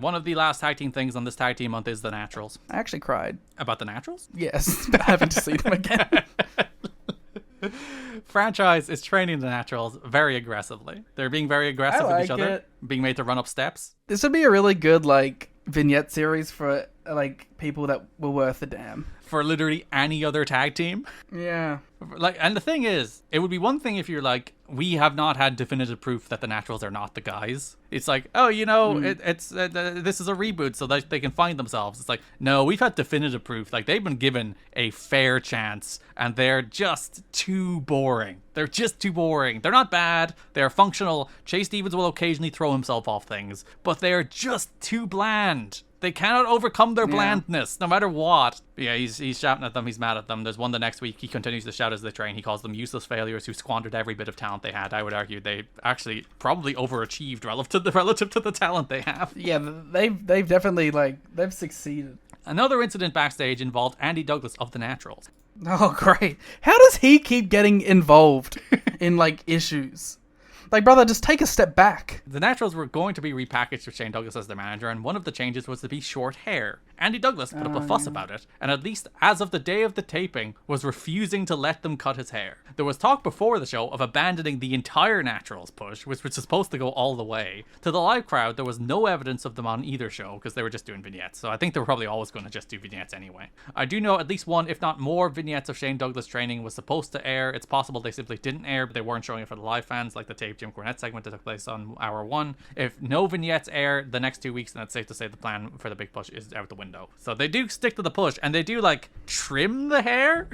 One of the last tag team things on this tag team month is the Naturals. I actually cried. About the Naturals? Yes, but having to see them again. Franchise is training the Naturals very aggressively. They're being very aggressive with each other, being made to run up steps. This would be a really good, like, vignette series for, like, people that were worth a damn. For literally any other tag team. Yeah. Like, and the thing is, it would be one thing if you're like, we have not had definitive proof that the Naturals are not the guys. It's like, oh, you know, this is a reboot so that they can find themselves. It's like, no, we've had definitive proof. Like, they've been given a fair chance, and they're just too boring. They're just too boring. They're not bad. They're functional. Chase Stevens will occasionally throw himself off things, but they're just too bland. They cannot overcome their blandness, no matter what. Yeah, he's shouting at them. He's mad at them. There's one the next week. He continues to shout as they train. He calls them useless failures who squandered every bit of talent they had. I would argue they actually probably overachieved relative to the talent they have. Yeah, they've definitely, like, they've succeeded. Another incident backstage involved Andy Douglas of the Naturals. Oh, great. How does he keep getting involved in, like, issues? Like, brother, just take a step back. The Naturals were going to be repackaged with Shane Douglas as their manager, and one of the changes was to be short hair. Andy Douglas put up a fuss about it, and at least as of the day of the taping, was refusing to let them cut his hair. There was talk before the show of abandoning the entire Naturals push, which was supposed to go all the way. To the live crowd, there was no evidence of them on either show, because they were just doing vignettes, so I think they were probably always going to just do vignettes anyway. I do know at least one, if not more, vignettes of Shane Douglas training was supposed to air. It's possible they simply didn't air, but they weren't showing it for the live fans, like the tape Jim Cornette segment that took place on hour 1. If no vignettes air the next 2 weeks, then it's safe to say the plan for the big push is out the window. So they do stick to the push, and they do, like, trim the hair.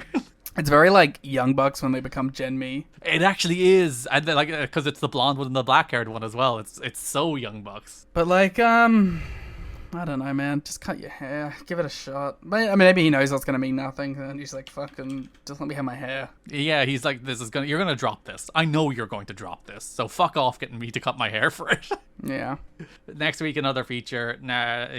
It's very like Young Bucks when they become Gen Me. It actually is, and like, because it's the blonde one and the black-haired one as well. It's so Young Bucks. But like, I don't know, man. Just cut your hair. Give it a shot. I mean, maybe he knows that's gonna mean nothing, and he's like, "Fucking, just let me have my hair." Yeah, he's like, you're gonna drop this. I know you're going to drop this. So fuck off getting me to cut my hair for it. Yeah. Next week, another feature.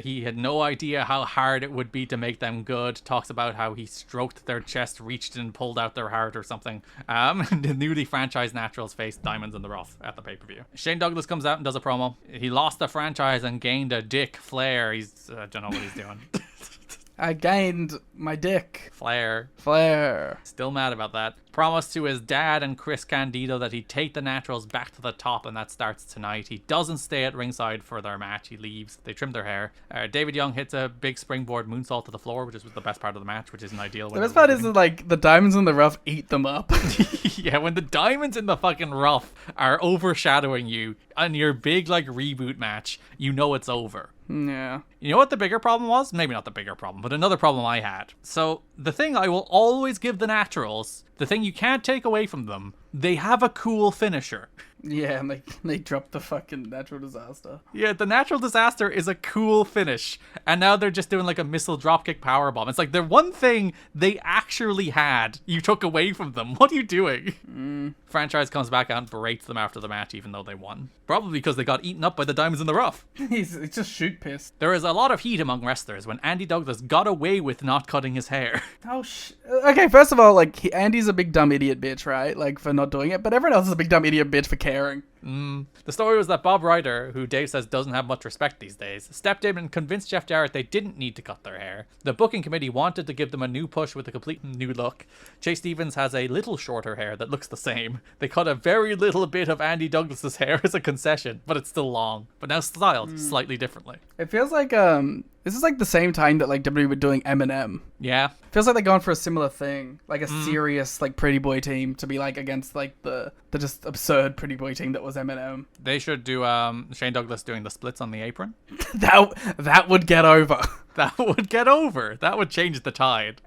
He had no idea how hard it would be to make them good. Talks about how he stroked their chest, reached and pulled out their heart or something. The newly franchised Naturals face Diamonds in the Rough at the pay-per-view. Shane Douglas comes out and does a promo. He lost the franchise and gained a dick Flair. He's I don't know what he's doing. I gained my dick. Flair. Still mad about that. Promised to his dad and Chris Candido that he'd take the Naturals back to the top, and that starts tonight. He doesn't stay at ringside for their match. He leaves. They trim their hair. David Young hits a big springboard moonsault to the floor, which was the best part of the match, which isn't ideal. The best part is that, like, the Diamonds in the Rough eat them up. Yeah, when the Diamonds in the fucking Rough are overshadowing you on your big, like, reboot match, you know it's over. Yeah. You know what the bigger problem was? Maybe not the bigger problem, but another problem I had. So, the thing I will always give the Naturals, the thing you can't take away from them, they have a cool finisher. Yeah, and they dropped the fucking Natural Disaster. Yeah, the Natural Disaster is a cool finish. And now they're just doing like a missile dropkick powerbomb. It's like the one thing they actually had, you took away from them. What are you doing? Franchise comes back out and berates them after the match, even though they won. Probably because they got eaten up by the Diamonds in the Rough. He's just shoot pissed. There is a lot of heat among wrestlers when Andy Douglas got away with not cutting his hair. Oh, okay, first of all, like, Andy's a big dumb idiot bitch, right? Like, for not doing it, but everyone else is a big dumb idiot bitch for caring. The story was that Bob Ryder, who Dave says doesn't have much respect these days, stepped in and convinced Jeff Jarrett they didn't need to cut their hair. The booking committee wanted to give them a new push with a complete new look. Chase Stevens has a little shorter hair that looks the same. They cut a very little bit of Andy Douglas's hair as a concession, but it's still long, but now styled slightly differently. It feels like, this is like the same time that like WWE were doing Eminem. Yeah. Feels like they're going for a similar thing. Like a serious like pretty boy team to be like against like the just absurd pretty boy team that was Eminem. They should do Shane Douglas doing the splits on the apron. That would get over. That would get over. That would change the tide.